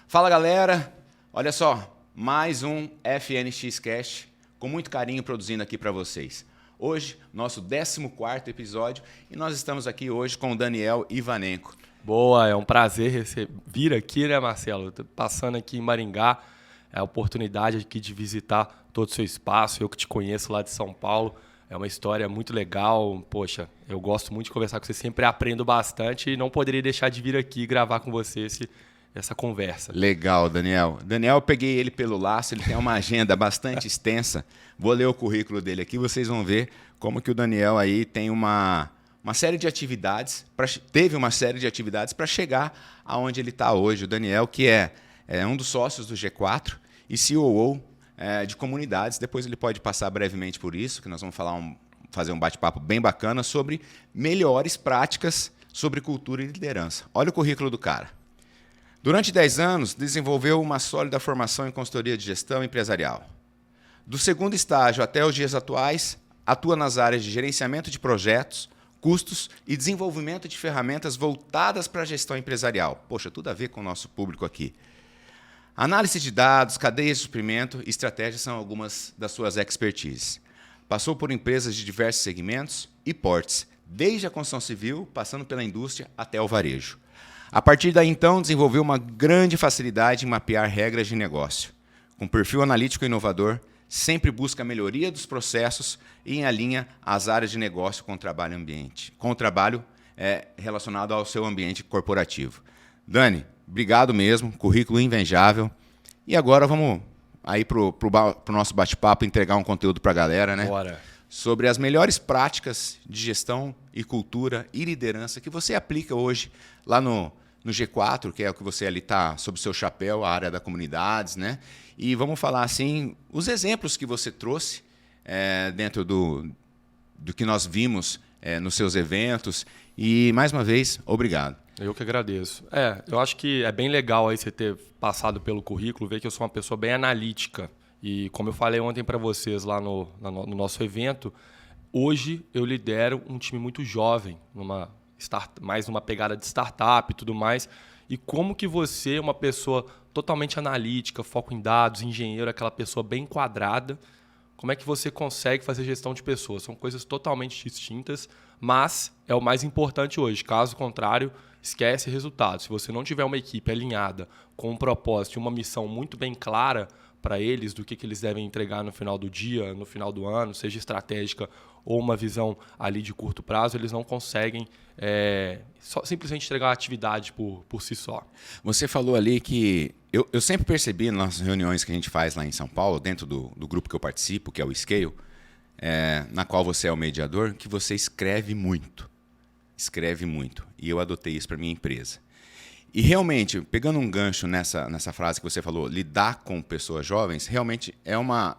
Fala galera, olha só, mais um FNX Cast, com muito carinho produzindo aqui para vocês. Hoje, nosso 14º episódio, e nós estamos aqui hoje com o Daniel Ivanenko. Boa, é um prazer vir aqui, né, Marcelo? Tô passando aqui em Maringá, é a oportunidade aqui de visitar todo o seu espaço, eu que te conheço lá de São Paulo. É uma história muito legal, poxa, eu gosto muito de conversar com você, sempre aprendo bastante e não poderia deixar de vir aqui gravar com você essa conversa. Legal, Daniel. Daniel, eu peguei ele pelo laço, ele tem uma agenda bastante extensa. Vou ler o currículo dele aqui, vocês vão ver como que o Daniel aí tem uma série de atividades, teve uma série de atividades para chegar aonde ele está hoje. O Daniel, que é um dos sócios do G4 e COO de comunidades. Depois ele pode passar brevemente por isso, que nós vamos fazer um bate-papo bem bacana sobre melhores práticas sobre cultura e liderança. Olha o currículo do cara. Durante 10 anos, desenvolveu uma sólida formação em consultoria de gestão empresarial. Do segundo estágio até os dias atuais, atua nas áreas de gerenciamento de projetos, custos e desenvolvimento de ferramentas voltadas para a gestão empresarial. Poxa, tudo a ver com o nosso público aqui. Análise de dados, cadeias de suprimento e estratégias são algumas das suas expertises. Passou por empresas de diversos segmentos e portes, desde a construção civil, passando pela indústria até o varejo. A partir daí, então, desenvolveu uma grande facilidade em mapear regras de negócio. Com perfil analítico e inovador, sempre busca a melhoria dos processos e alinha as áreas de negócio com o trabalho relacionado ao seu ambiente corporativo. Dani, obrigado mesmo, currículo invejável. E agora vamos aí para o nosso bate-papo entregar um conteúdo para a galera, né? Bora. Sobre as melhores práticas de gestão e cultura e liderança que você aplica hoje lá no G4, que é o que você ali está sob o seu chapéu, a área da comunidades, né? E vamos falar assim, os exemplos que você trouxe dentro do que nós vimos nos seus eventos. E, mais uma vez, obrigado. Eu que agradeço. Eu acho que é bem legal aí você ter passado pelo currículo, ver que eu sou uma pessoa bem analítica. E como eu falei ontem para vocês lá no nosso evento, hoje eu lidero um time muito jovem, mais numa pegada de startup e tudo mais. E como que você, uma pessoa totalmente analítica, foco em dados, engenheiro, aquela pessoa bem quadrada, como é que você consegue fazer gestão de pessoas? São coisas totalmente distintas, mas é o mais importante hoje. Caso contrário, esquece resultados. Se você não tiver uma equipe alinhada com um propósito e uma missão muito bem clara para eles, do que eles devem entregar no final do dia, no final do ano, seja estratégica ou uma visão ali de curto prazo, eles não conseguem simplesmente entregar a atividade por si só. Você falou ali que eu sempre percebi nas reuniões que a gente faz lá em São Paulo, dentro do grupo que eu participo, que é o Scale, na qual você é o mediador, que você escreve muito. Escreve muito. E eu adotei isso para minha empresa. E realmente, pegando um gancho nessa frase que você falou, lidar com pessoas jovens, realmente é uma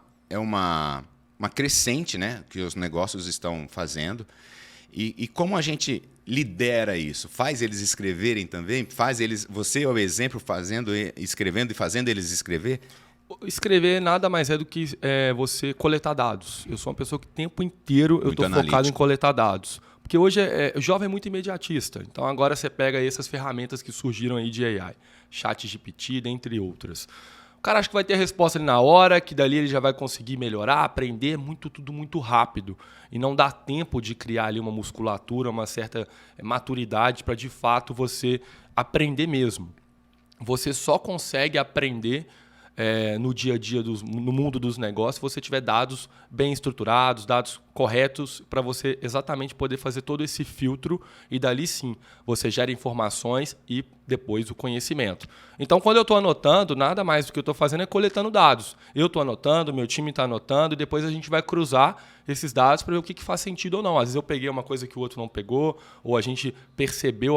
crescente, né, que os negócios estão fazendo. E como a gente lidera isso? Faz eles escreverem também? Você é o exemplo escrevendo e fazendo eles escrever? Escrever nada mais é do que você coletar dados. Eu sou uma pessoa que o tempo inteiro eu estou focado em coletar dados. Porque hoje o jovem é muito imediatista. Então agora você pega essas ferramentas que surgiram aí de AI, ChatGPT, dentre outras. O cara acha que vai ter a resposta ali na hora, que dali ele já vai conseguir melhorar, aprender, tudo muito rápido. E não dá tempo de criar ali uma musculatura, uma certa maturidade para de fato você aprender mesmo. Você só consegue aprender no dia a dia, no mundo dos negócios, se você tiver dados bem estruturados, dados corretos, para você exatamente poder fazer todo esse filtro e dali sim você gera informações e depois o conhecimento. Então, quando eu estou anotando, nada mais do que eu estou fazendo é coletando dados. Eu estou anotando, meu time está anotando e depois a gente vai cruzar esses dados para ver o que faz sentido ou não. Às vezes eu peguei uma coisa que o outro não pegou, ou a gente percebeu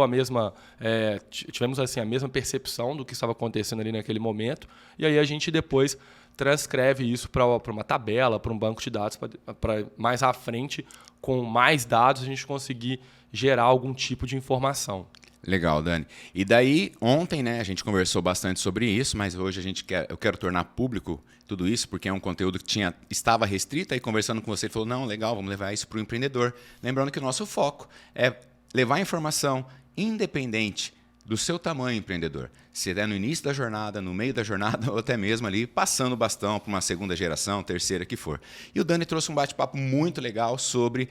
tivemos assim, a mesma percepção do que estava acontecendo ali naquele momento, e aí a gente depois transcreve isso para uma tabela, para um banco de dados, para mais à frente, com mais dados, a gente conseguir gerar algum tipo de informação. Legal, Dani. E daí, ontem, né, a gente conversou bastante sobre isso, mas hoje eu quero tornar público tudo isso, porque é um conteúdo que estava restrito, aí conversando com você, ele falou, não, legal, vamos levar isso para o empreendedor. Lembrando que o nosso foco é levar informação independente do seu tamanho empreendedor. Se é no início da jornada, no meio da jornada, ou até mesmo ali passando o bastão para uma segunda geração, terceira, que for. E o Dani trouxe um bate-papo muito legal sobre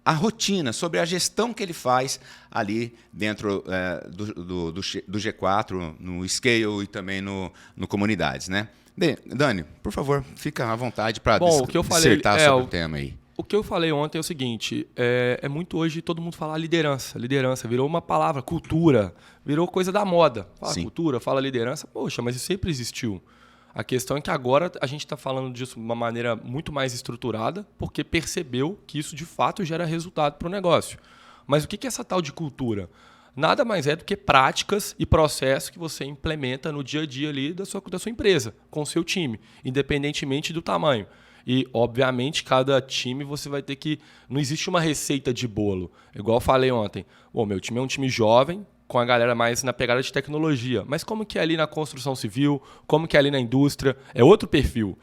a rotina, sobre a gestão que ele faz ali dentro do G4, no Scale e também no Comunidades, né? Dani, por favor, fica à vontade para dissertar sobre o tema aí. O que eu falei ontem é o seguinte, é muito hoje todo mundo falar liderança. Liderança virou uma palavra, cultura, virou coisa da moda. Fala cultura, fala liderança, poxa, mas isso sempre existiu. A questão é que agora a gente está falando disso de uma maneira muito mais estruturada, porque percebeu que isso de fato gera resultado para o negócio. Mas o que é essa tal de cultura? Nada mais é do que práticas e processos que você implementa no dia a dia ali da sua empresa, com o seu time, independentemente do tamanho. E, obviamente, cada time você vai ter que... Não existe uma receita de bolo. Igual eu falei ontem. Meu time é um time jovem, com a galera mais na pegada de tecnologia. Mas como que é ali na construção civil? Como que é ali na indústria? É outro perfil.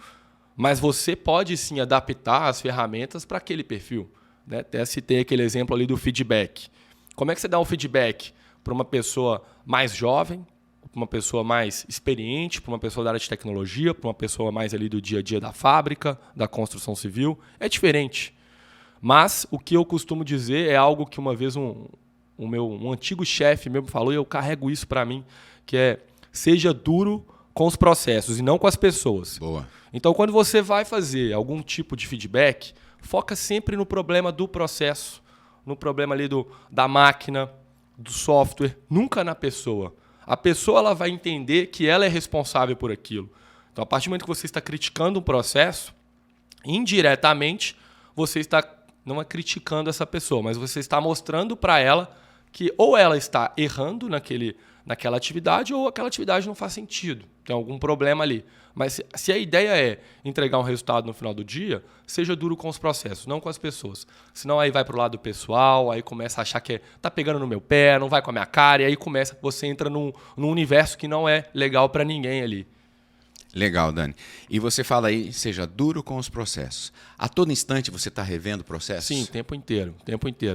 Mas você pode, sim, adaptar as ferramentas para aquele perfil. Né? Até citei aquele exemplo ali do feedback. Como é que você dá um feedback para uma pessoa mais jovem, para uma pessoa mais experiente, para uma pessoa da área de tecnologia, para uma pessoa mais ali do dia a dia da fábrica, da construção civil? É diferente. Mas o que eu costumo dizer é algo que uma vez um antigo chefe mesmo falou, e eu carrego isso para mim, que é: seja duro com os processos e não com as pessoas. Boa. Então, quando você vai fazer algum tipo de feedback, foca sempre no problema do processo, no problema ali da máquina, do software, nunca na pessoa. A pessoa ela vai entender que ela é responsável por aquilo. Então, a partir do momento que você está criticando um processo, indiretamente, você está, não é criticando essa pessoa, mas você está mostrando para ela que ou ela está errando naquela atividade ou aquela atividade não faz sentido. Tem algum problema ali. Mas se a ideia é entregar um resultado no final do dia, seja duro com os processos, não com as pessoas. Senão aí vai para o lado pessoal, aí começa a achar que tá pegando no meu pé, não vai com a minha cara, e aí você entra num universo que não é legal para ninguém ali. Legal, Dani. E você fala aí, seja duro com os processos. A todo instante você está revendo processos? Sim, o tempo inteiro.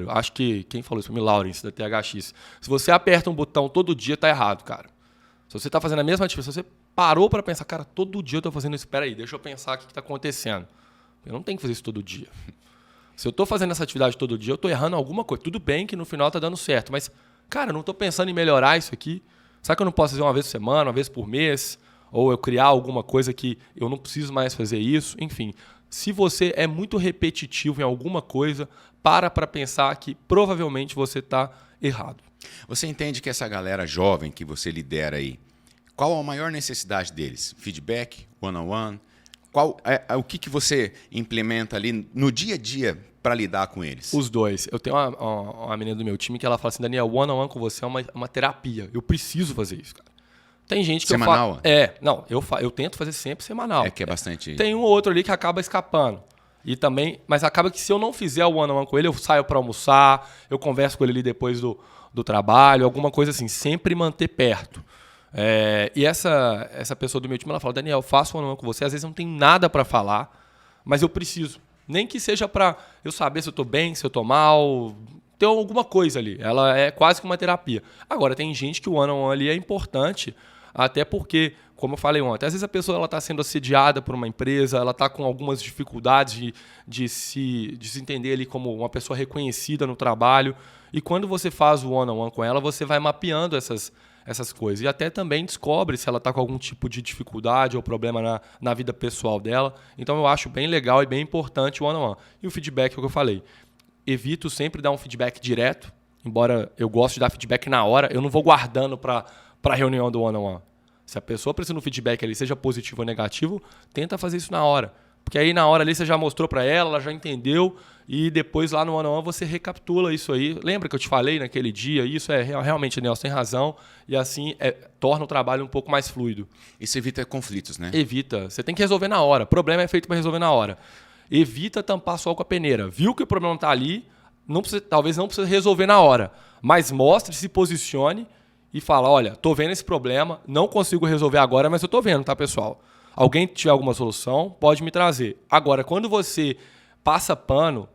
Acho que quem falou isso foi o Lawrence, da THX. Se você aperta um botão todo dia, tá errado, cara. Se você está fazendo a mesma atividade, se você parou para pensar, cara, todo dia eu estou fazendo isso, espera aí, deixa eu pensar o que está acontecendo. Eu não tenho que fazer isso todo dia. Se eu estou fazendo essa atividade todo dia, eu estou errando alguma coisa. Tudo bem que no final está dando certo, mas, cara, eu não estou pensando em melhorar isso aqui. Será que eu não posso fazer uma vez por semana, uma vez por mês? Ou eu criar alguma coisa que eu não preciso mais fazer isso? Enfim, se você é muito repetitivo em alguma coisa, para pensar que provavelmente você está errado. Você entende que essa galera jovem que você lidera aí, qual a maior necessidade deles? Feedback, one-on-one? O que você implementa ali no dia a dia para lidar com eles? Os dois. Eu tenho uma menina do meu time que ela fala assim, Daniel, one-on-one com você é uma terapia. Eu preciso fazer isso, cara. Tem gente que semanal? Eu tento fazer sempre semanal. É que é bastante... Tem um ou outro ali que acaba escapando. E também, mas acaba que se eu não fizer o one-on-one com ele, eu saio para almoçar, eu converso com ele ali depois do trabalho, alguma coisa assim, sempre manter perto. E essa pessoa do meu time, ela fala, Daniel, eu faço one-on-one com você, às vezes eu não tenho nada para falar, mas eu preciso. Nem que seja para eu saber se eu estou bem, se eu estou mal, ter alguma coisa ali. Ela é quase que uma terapia. Agora, tem gente que o one-on-one ali é importante, até porque, como eu falei ontem, às vezes a pessoa está sendo assediada por uma empresa, ela está com algumas dificuldades de se entender ali como uma pessoa reconhecida no trabalho. E quando você faz o one-on-one com ela, você vai mapeando essas coisas. E até também descobre se ela está com algum tipo de dificuldade ou problema na vida pessoal dela. Então eu acho bem legal e bem importante o one-on-one. E o feedback é o que eu falei. Evito sempre dar um feedback direto, embora eu goste de dar feedback na hora. Eu não vou guardando para a reunião do one-on-one. Se a pessoa precisa de um feedback ali, seja positivo ou negativo, tenta fazer isso na hora. Porque aí na hora ali você já mostrou para ela já entendeu, e depois lá no one-on-one você recapitula isso aí. Lembra que eu te falei naquele dia? Isso realmente, Nelson, tem razão, e assim torna o trabalho um pouco mais fluido. Isso evita conflitos, né? Evita. Você tem que resolver na hora. O problema é feito para resolver na hora. Evita tampar sol com a peneira. Viu que o problema está ali, talvez não precise resolver na hora, mas mostre, se posicione e fala, olha, tô vendo esse problema, não consigo resolver agora, mas eu tô vendo, tá, pessoal? Alguém tiver alguma solução, pode me trazer. Agora, quando você passa pano,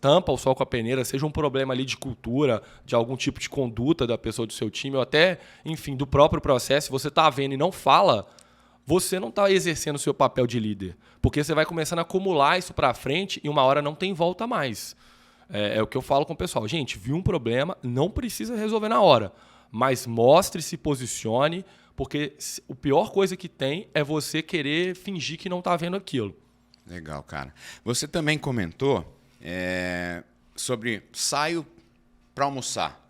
tampa o sol com a peneira, seja um problema ali de cultura, de algum tipo de conduta da pessoa do seu time, ou até, enfim, do próprio processo, você está vendo e não fala, você não está exercendo o seu papel de líder. Porque você vai começando a acumular isso para frente e uma hora não tem volta mais. É o que eu falo com o pessoal. Gente, viu um problema, não precisa resolver na hora, mas mostre, se posicione, porque a pior coisa que tem é você querer fingir que não está vendo aquilo. Legal, cara. Você também comentou sobre saio para almoçar,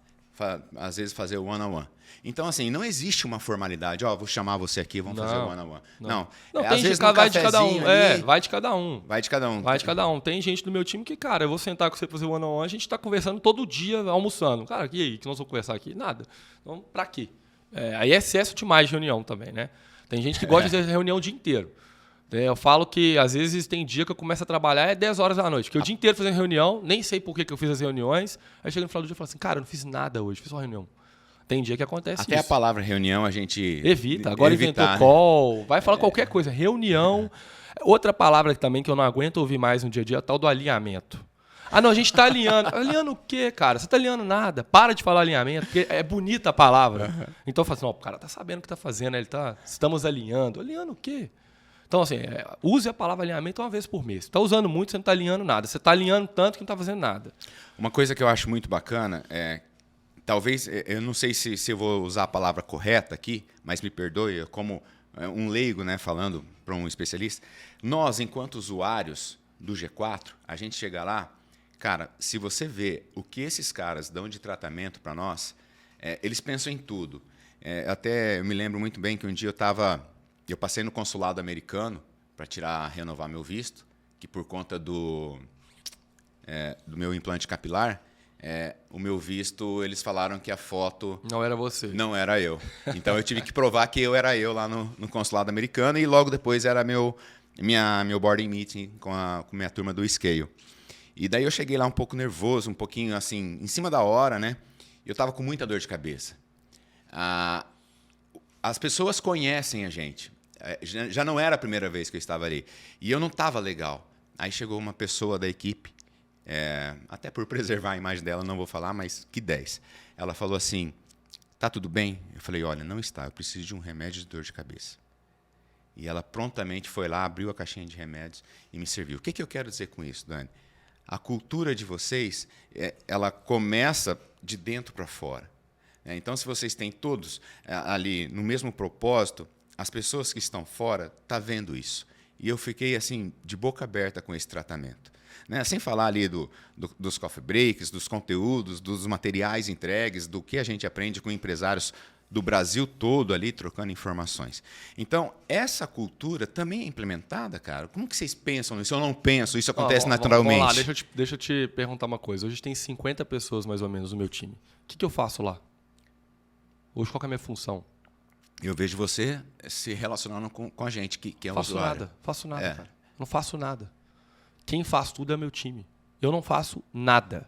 às vezes fazer o one-on-one. Então, assim, não existe uma formalidade. Vou chamar você aqui, vamos fazer o one-on-one. Não, às vezes vai de cada um. Vai de cada um. Vai de cada um. Vai de cada um. Tem gente do meu time que, cara, eu vou sentar com você para fazer o one-on-one, a gente está conversando todo dia, almoçando. Cara, e aí, que nós vamos conversar aqui? Nada. Então, para quê? Aí é excesso demais de reunião também, né? Tem gente que gosta de fazer reunião o dia inteiro. Eu falo que, às vezes, tem dia que eu começo a trabalhar 10 horas da noite. Porque o dia inteiro fazendo reunião, nem sei por que eu fiz as reuniões. Aí chega no final do dia e falo assim, cara, eu não fiz nada hoje, fiz só reunião. Tem dia que acontece Até isso. a palavra reunião a gente... Evita. Agora inventou call, vai falar qualquer coisa. Reunião. Outra palavra também que eu não aguento ouvir mais no dia a dia é a tal do alinhamento. Não, a gente está alinhando. Alinhando o quê, cara? Você está alinhando nada. Para de falar alinhamento, porque é bonita a palavra. Então eu falo assim, o cara tá sabendo o que está fazendo, estamos alinhando. Alinhando o quê? Então, assim, use a palavra alinhamento uma vez por mês. Você está usando muito, você não está alinhando nada. Você está alinhando tanto que não está fazendo nada. Uma coisa que eu acho muito bacana talvez, eu não sei se eu vou usar a palavra correta aqui, mas me perdoe, como um leigo, né, falando para um especialista, nós, enquanto usuários do G4, a gente chega lá, cara, se você vê o que esses caras dão de tratamento para nós, eles pensam em tudo. Até eu me lembro muito bem que um dia eu passei no consulado americano para renovar meu visto, que por conta do meu implante capilar, o meu visto, eles falaram que a foto... Não era você. Não era eu. Então eu tive que provar que eu era eu lá no consulado americano e logo depois era meu boarding meeting com minha turma do Scale. E daí eu cheguei lá um pouco nervoso, um pouquinho assim, em cima da hora, né? Eu estava com muita dor de cabeça. As pessoas conhecem a gente. Já não era a primeira vez que eu estava ali. E eu não estava legal. Aí chegou uma pessoa da equipe, até por preservar a imagem dela, não vou falar, mas que 10. Ela falou assim, tá tudo bem? Eu falei, olha, não está, eu preciso de um remédio de dor de cabeça. E ela prontamente foi lá, abriu a caixinha de remédios e me serviu. O que eu quero dizer com isso, Dani? A cultura de vocês, ela começa de dentro para fora. Então, se vocês têm todos ali no mesmo propósito, as pessoas que estão fora estão vendo isso. E eu fiquei assim de boca aberta com esse tratamento. Sem falar ali dos coffee breaks, dos conteúdos, dos materiais entregues, do que a gente aprende com empresários do Brasil todo ali trocando informações. Então, essa cultura também é implementada, cara? Como que vocês pensam nisso? Eu não penso, isso acontece naturalmente. Vamos lá, deixa eu te perguntar uma coisa. Hoje tem 50 pessoas mais ou menos no meu time. O que eu faço lá? Hoje qual que é a minha função? Eu vejo você se relacionando com a gente, que é um usuário. Faço nada, cara. Não faço nada. Quem faz tudo é meu time. Eu não faço nada.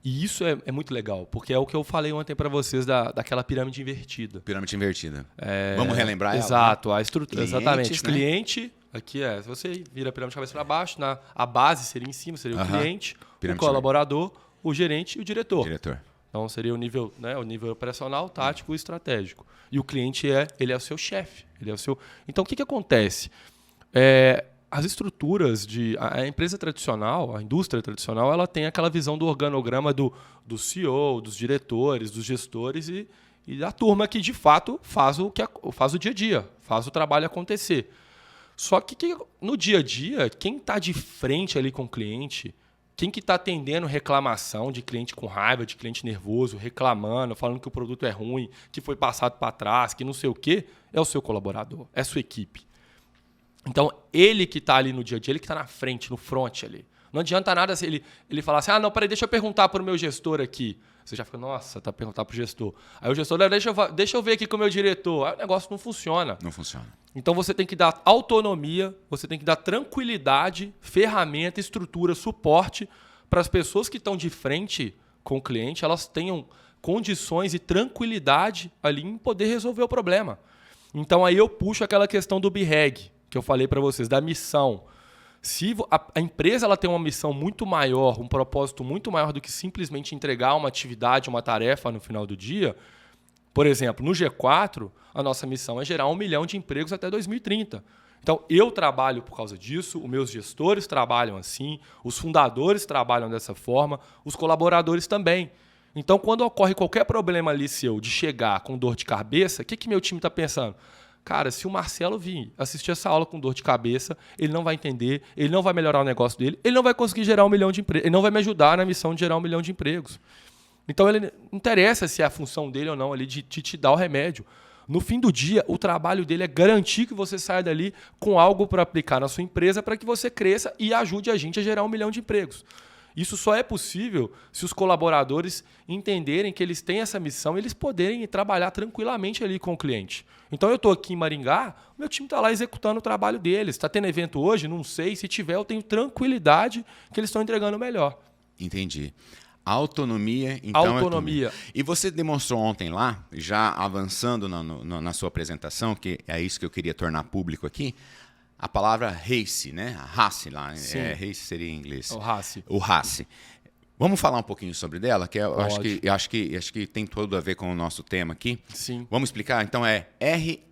E isso é muito legal, porque é o que eu falei ontem para vocês daquela pirâmide invertida. Pirâmide invertida. Vamos relembrar ela? Exato, a estrutura. Clientes, exatamente. Né? Cliente, aqui se você vira a pirâmide de cabeça para baixo, a base seria em cima, seria o cliente, pirâmide o colaborador, o gerente e o diretor. Então seria o nível operacional, tático e estratégico. E o cliente ele é o seu chefe. Então o que acontece? As estruturas a empresa tradicional, a indústria tradicional, ela tem aquela visão do organograma do CEO, dos diretores, dos gestores e da turma que de fato faz o dia a dia, faz o trabalho acontecer. Só que no dia a dia, quem está de frente ali com o cliente, quem que está atendendo reclamação de cliente com raiva, de cliente nervoso, reclamando, falando que o produto é ruim, que foi passado para trás, que não sei o quê, é o seu colaborador, é a sua equipe. Então, ele que está ali no dia a dia, ele que está na frente, no front ali. Não adianta nada se ele falar assim, não, peraí, deixa eu perguntar para o meu gestor aqui. Você já fica, nossa, tá perguntar para o gestor. Aí o gestor, deixa eu ver aqui com o meu diretor. Aí o negócio não funciona. Não funciona. Então, você tem que dar autonomia, você tem que dar tranquilidade, ferramenta, estrutura, suporte para as pessoas que estão de frente com o cliente, elas tenham condições e tranquilidade ali em poder resolver o problema. Então, aí eu puxo aquela questão do BREG, que eu falei para vocês, da missão. Se a empresa ela tem uma missão muito maior, um propósito muito maior do que simplesmente entregar uma atividade, uma tarefa no final do dia, por exemplo, no G4, a nossa missão é gerar 1 milhão de empregos até 2030. Então, eu trabalho por causa disso, os meus gestores trabalham assim, os fundadores trabalham dessa forma, os colaboradores também. Então, quando ocorre qualquer problema ali seu de chegar com dor de cabeça, o que meu time está pensando? Cara, se o Marcelo vir assistir essa aula com dor de cabeça, ele não vai entender, ele não vai melhorar o negócio dele, ele não vai conseguir gerar 1 milhão de empregos, ele não vai me ajudar na missão de gerar 1 milhão de empregos. Então, ele não interessa se é a função dele ou não ali de te dar o remédio. No fim do dia, o trabalho dele é garantir que você saia dali com algo para aplicar na sua empresa para que você cresça e ajude a gente a gerar 1 milhão de empregos. Isso só é possível se os colaboradores entenderem que eles têm essa missão e eles poderem trabalhar tranquilamente ali com o cliente. Então eu estou aqui em Maringá, meu time está lá executando o trabalho deles. Está tendo evento hoje? Não sei. Se tiver, eu tenho tranquilidade que eles estão entregando melhor. Entendi. Autonomia, então. Autonomia. É tudo. E você demonstrou ontem lá, já avançando na sua apresentação, que é isso que eu queria tornar público aqui, a palavra race, né? A race lá. Race seria em inglês. O race. O race. Vamos falar um pouquinho sobre dela, que eu acho que tem tudo a ver com o nosso tema aqui. Sim. Vamos explicar? Então é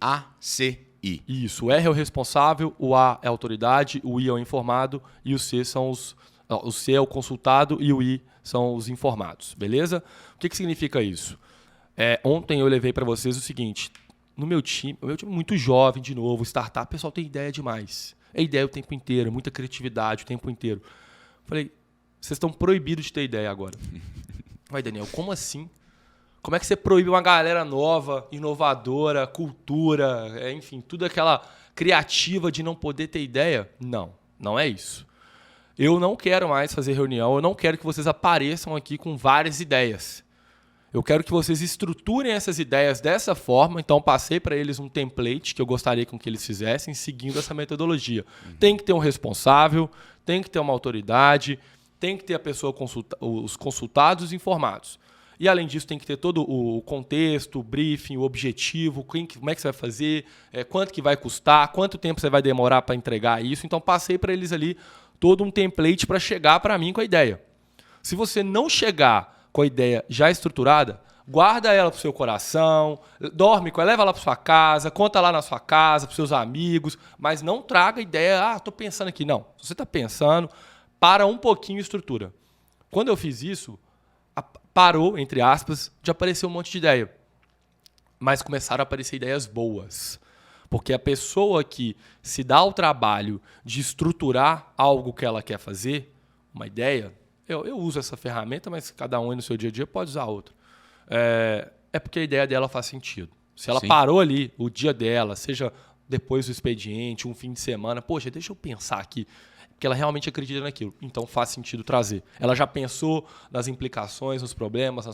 RACI. Isso. O R é o responsável, o A é a autoridade, o I é o informado e o C são os... O C é o consultado e o I são os informados, beleza? O que significa isso? Ontem eu levei para vocês o seguinte, o meu time é muito jovem, de novo, startup, o pessoal tem ideia demais. É ideia o tempo inteiro, muita criatividade o tempo inteiro. Falei, vocês estão proibidos de ter ideia agora. Vai, Daniel, como assim? Como é que você proíbe uma galera nova, inovadora, cultura, enfim, tudo aquela criativa de não poder ter ideia? Não, não é isso. Eu não quero mais fazer reunião, eu não quero que vocês apareçam aqui com várias ideias. Eu quero que vocês estruturem essas ideias dessa forma, então passei para eles um template que eu gostaria com que eles fizessem, seguindo essa metodologia. Tem que ter um responsável, tem que ter uma autoridade, tem que ter a pessoa os consultados e os informados. E além disso, tem que ter todo o contexto, o briefing, o objetivo, como é que você vai fazer, quanto que vai custar, quanto tempo você vai demorar para entregar isso. Então passei para eles ali todo um template para chegar para mim com a ideia. Se você não chegar com a ideia já estruturada, guarda ela para o seu coração, dorme com ela, leva ela para sua casa, conta lá na sua casa, para os seus amigos, mas não traga a ideia, estou pensando aqui. Não, se você está pensando, para um pouquinho e estrutura. Quando eu fiz isso, parou, entre aspas, de aparecer um monte de ideia. Mas começaram a aparecer ideias boas. Porque a pessoa que se dá o trabalho de estruturar algo que ela quer fazer, uma ideia, eu uso essa ferramenta, mas cada um no seu dia a dia pode usar outra. É porque a ideia dela faz sentido. Se ela parou ali, o dia dela, seja depois do expediente, um fim de semana, poxa, deixa eu pensar aqui, porque ela realmente acredita naquilo. Então faz sentido trazer. Ela já pensou nas implicações, nos problemas,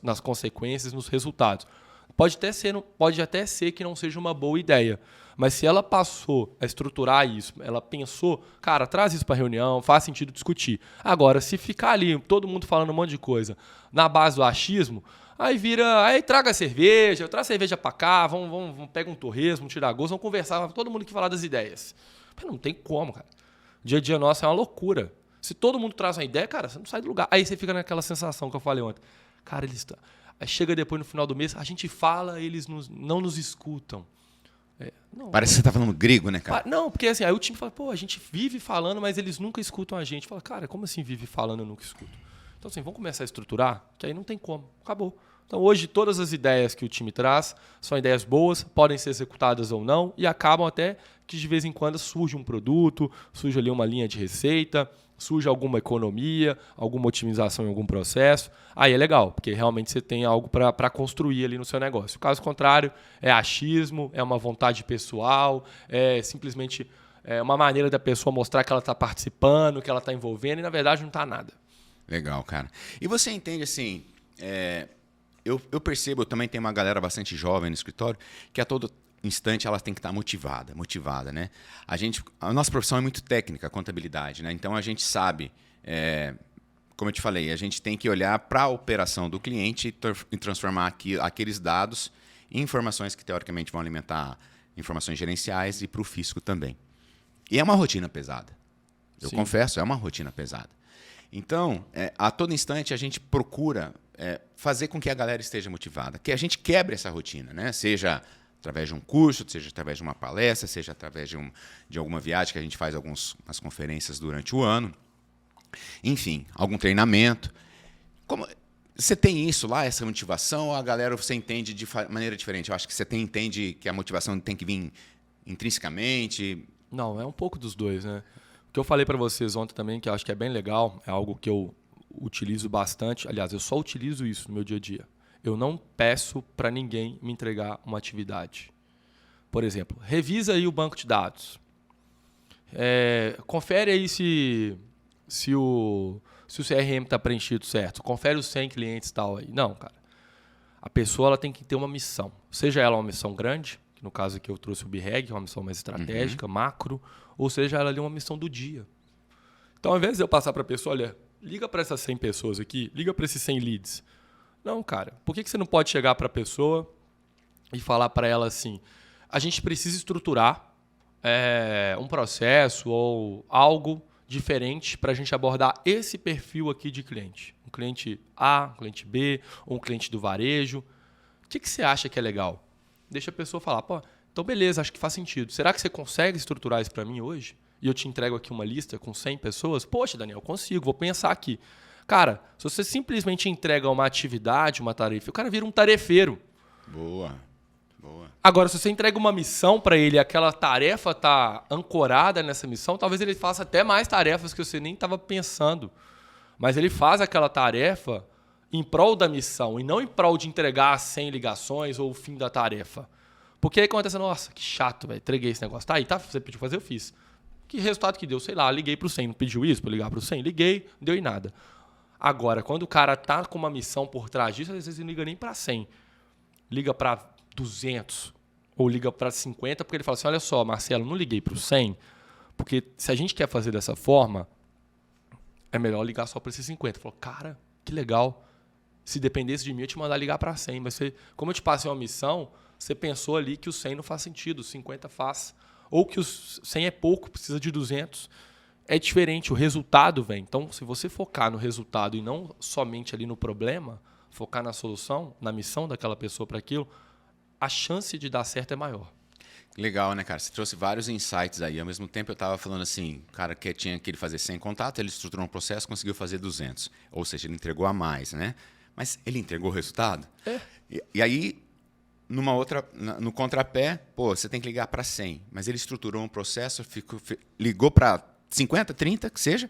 nas consequências, nos resultados. Pode até ser que não seja uma boa ideia, mas se ela passou a estruturar isso, ela pensou, cara, traz isso para a reunião, faz sentido discutir. Agora, se ficar ali, todo mundo falando um monte de coisa, na base do achismo, aí traga cerveja, traz cerveja para cá, vamos pega um torresmo, um tira-gosto, vamos conversar, todo mundo que falar das ideias. Mas não tem como, cara. O dia a dia nosso é uma loucura. Se todo mundo traz uma ideia, cara, você não sai do lugar. Aí você fica naquela sensação que eu falei ontem. Cara, aí chega depois no final do mês, a gente fala, eles não nos escutam. Não, parece que você está falando grego, né, cara? Não, porque assim, aí o time fala, a gente vive falando, mas eles nunca escutam a gente. Fala, cara, como assim vive falando e eu nunca escuto? Então assim, vamos começar a estruturar, que aí não tem como, acabou. Então hoje todas as ideias que o time traz são ideias boas, podem ser executadas ou não, e acabam até que de vez em quando surge um produto, surge ali uma linha de receita, surge alguma economia, alguma otimização em algum processo, aí é legal, porque realmente você tem algo para construir ali no seu negócio. Caso contrário, é achismo, é uma vontade pessoal, é simplesmente uma maneira da pessoa mostrar que ela está participando, que ela está envolvendo, e na verdade não está nada. Legal, cara. E você entende assim, eu percebo, eu também tenho uma galera bastante jovem no escritório, que a todo instante ela tem que estar motivada, né? A nossa profissão é muito técnica, a contabilidade, né? Então a gente sabe, como eu te falei, a gente tem que olhar para a operação do cliente e transformar aqueles dados em informações que teoricamente vão alimentar informações gerenciais e para o fisco também. E é uma rotina pesada. Eu confesso, é uma rotina pesada. Então, a todo instante a gente procura fazer com que a galera esteja motivada, que a gente quebre essa rotina, né? Seja através de um curso, seja através de uma palestra, seja através de alguma viagem que a gente faz as conferências durante o ano. Enfim, algum treinamento. Você tem isso lá, essa motivação, ou a galera você entende de maneira diferente? Eu acho que você entende que a motivação tem que vir intrinsecamente. Não, é um pouco dos dois, né? O que eu falei para vocês ontem também, que eu acho que é bem legal, é algo que eu utilizo bastante. Aliás, eu só utilizo isso no meu dia a dia. Eu não peço para ninguém me entregar uma atividade. Por exemplo, revisa aí o banco de dados. Confere aí se o CRM está preenchido certo. Confere os 100 clientes e tal aí. Não, cara. A pessoa ela tem que ter uma missão. Seja ela uma missão grande, que no caso aqui eu trouxe o BREG, que é uma missão mais estratégica, macro, ou seja ela ali uma missão do dia. Então, ao invés de eu passar para a pessoa, olha, liga para essas 100 pessoas aqui, liga para esses 100 leads. Não, cara. Por que você não pode chegar para a pessoa e falar para ela assim, a gente precisa estruturar um processo ou algo diferente para a gente abordar esse perfil aqui de cliente. Um cliente A, um cliente B, ou um cliente do varejo. O que você acha que é legal? Deixa a pessoa falar, pô, então beleza, acho que faz sentido. Será que você consegue estruturar isso para mim hoje? E eu te entrego aqui uma lista com 100 pessoas? Poxa, Daniel, consigo, vou pensar aqui. Cara, se você simplesmente entrega uma atividade, uma tarefa, o cara vira um tarefeiro. Boa. Agora, se você entrega uma missão para ele e aquela tarefa está ancorada nessa missão, talvez ele faça até mais tarefas que você nem estava pensando. Mas ele faz aquela tarefa em prol da missão e não em prol de entregar 100 ligações ou o fim da tarefa. Porque aí acontece, nossa, que chato, velho, entreguei esse negócio. Tá aí, tá? Você pediu fazer, eu fiz. Que resultado que deu? Sei lá, liguei para o 100, não pediu isso para ligar para o 100? Liguei, não deu em nada. Agora, quando o cara tá com uma missão por trás disso, às vezes não liga nem para 100. Liga para 200 ou liga para 50, porque ele fala assim, olha só, Marcelo, não liguei para o 100, porque se a gente quer fazer dessa forma, é melhor ligar só para esses 50. Falou, cara, que legal. Se dependesse de mim, eu te mandar ligar para 100. Mas como eu te passei uma missão, você pensou ali que o 100 não faz sentido, o 50 faz. Ou que os 100 é pouco, precisa de 200. É diferente, o resultado vem. Então, se você focar no resultado e não somente ali no problema, focar na solução, na missão daquela pessoa para aquilo, a chance de dar certo é maior. Legal, né, cara? Você trouxe vários insights aí. Ao mesmo tempo, eu estava falando assim, o cara que tinha que ele fazer 100 contatos, ele estruturou um processo, conseguiu fazer 200. Ou seja, ele entregou a mais, né? Mas ele entregou o resultado? E aí, no contrapé, você tem que ligar para 100. Mas ele estruturou um processo, ligou para 50, 30, que seja,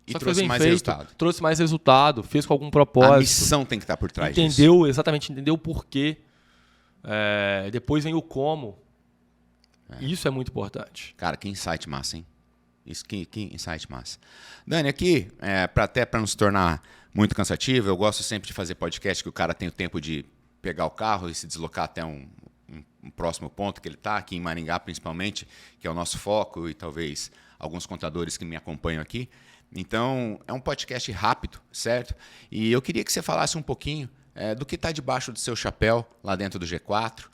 e trouxe mais resultado. Trouxe mais resultado, fez com algum propósito. A missão tem que estar por trás disso. Entendeu o porquê. Depois vem o como. Isso é muito importante. Cara, que insight massa, hein? Que insight massa. Dani, aqui, até para não se tornar muito cansativo, eu gosto sempre de fazer podcast que o cara tem o tempo de pegar o carro e se deslocar até um próximo ponto que ele está, aqui em Maringá principalmente, que é o nosso foco, e talvez alguns contadores que me acompanham aqui. Então, é um podcast rápido, certo? E eu queria que você falasse um pouquinho do que está debaixo do seu chapéu lá dentro do G4.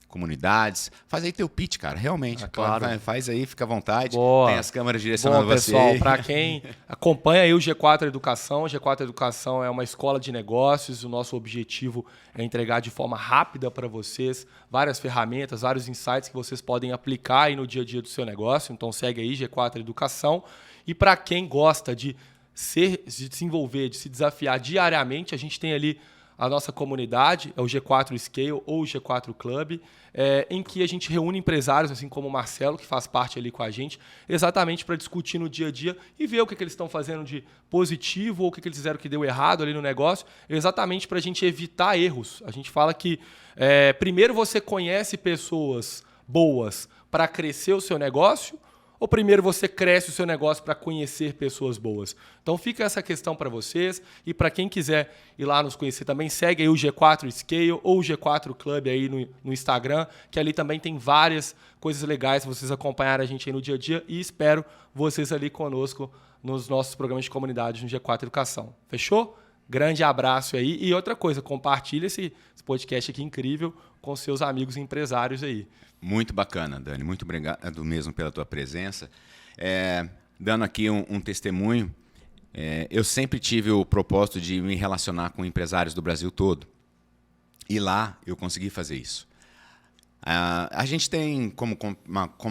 Comunidades. Faz aí teu pitch, cara, realmente. Claro. Faz aí, fica à vontade. Boa. Tem as câmeras direcionando você. Pessoal, para quem acompanha aí o G4 Educação, o G4 Educação é uma escola de negócios. O nosso objetivo é entregar de forma rápida para vocês várias ferramentas, vários insights que vocês podem aplicar aí no dia a dia do seu negócio. Então segue aí G4 Educação. E para quem gosta de desenvolver, de se desafiar diariamente, a gente tem ali a nossa comunidade, é o G4 Scale ou o G4 Club, em que a gente reúne empresários, assim como o Marcelo, que faz parte ali com a gente, exatamente para discutir no dia a dia e ver o que eles estão fazendo de positivo ou o que eles fizeram que deu errado ali no negócio, exatamente para a gente evitar erros. A gente fala que primeiro você conhece pessoas boas para crescer o seu negócio, ou primeiro você cresce o seu negócio para conhecer pessoas boas? Então fica essa questão para vocês. E para quem quiser ir lá nos conhecer também, segue aí o G4 Scale ou o G4 Club aí no Instagram, que ali também tem várias coisas legais para vocês acompanharem a gente aí no dia a dia. E espero vocês ali conosco nos nossos programas de comunidade no G4 Educação. Fechou? Grande abraço aí. E outra coisa, compartilha esse podcast aqui incrível com seus amigos empresários aí. Muito bacana, Dani. Muito obrigado mesmo pela tua presença. Dando aqui um testemunho, eu sempre tive o propósito de me relacionar com empresários do Brasil todo. E lá eu consegui fazer isso. A gente tem, como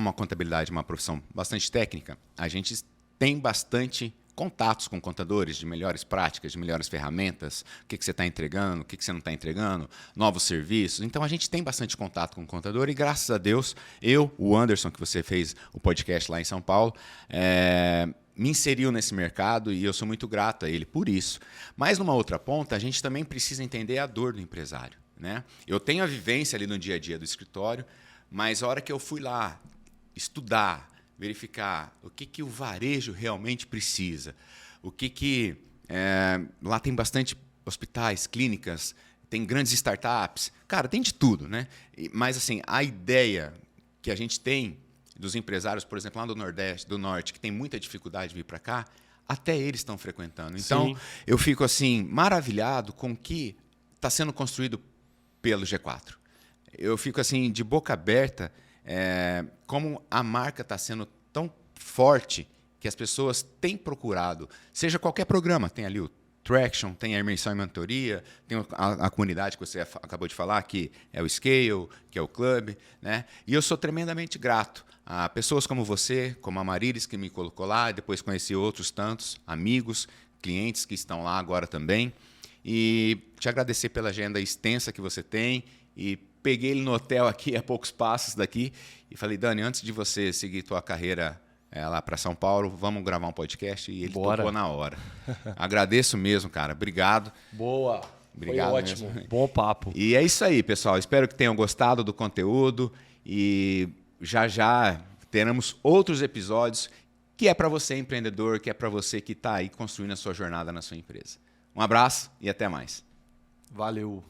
a contabilidade é uma profissão bastante técnica, a gente tem bastante contatos com contadores de melhores práticas, de melhores ferramentas, o que você está entregando, o que você não está entregando, novos serviços. Então, a gente tem bastante contato com o contador e, graças a Deus, o Anderson, que você fez o podcast lá em São Paulo, me inseriu nesse mercado e eu sou muito grato a ele por isso. Mas, numa outra ponta, a gente também precisa entender a dor do empresário, né? Eu tenho a vivência ali no dia a dia do escritório, mas a hora que eu fui lá estudar, verificar o que o varejo realmente precisa, lá tem bastante hospitais, clínicas, tem grandes startups, cara, tem de tudo, né? Mas assim, a ideia que a gente tem dos empresários, por exemplo, lá do Nordeste, do Norte, que tem muita dificuldade de vir para cá, até eles estão frequentando. Então, sim, eu fico assim maravilhado com o que está sendo construído pelo G4. Eu fico assim de boca aberta, como a marca está sendo tão forte que as pessoas têm procurado, seja qualquer programa, tem ali o Traction, tem a imersão e mentoria, tem a comunidade que você acabou de falar, que é o Scale, que é o Club, né? E eu sou tremendamente grato a pessoas como você, como a Marilis, que me colocou lá, e depois conheci outros tantos amigos, clientes que estão lá agora também, e te agradecer pela agenda extensa que você tem. E peguei ele no hotel aqui, a poucos passos daqui, e falei, Dani, antes de você seguir tua carreira lá para São Paulo, vamos gravar um podcast? E ele topou na hora. Agradeço mesmo, cara. Obrigado. Boa. Obrigado. Foi ótimo. Mesmo. Bom papo. E é isso aí, pessoal. Espero que tenham gostado do conteúdo e já teremos outros episódios que é para você, empreendedor, que é para você que está aí construindo a sua jornada na sua empresa. Um abraço e até mais. Valeu.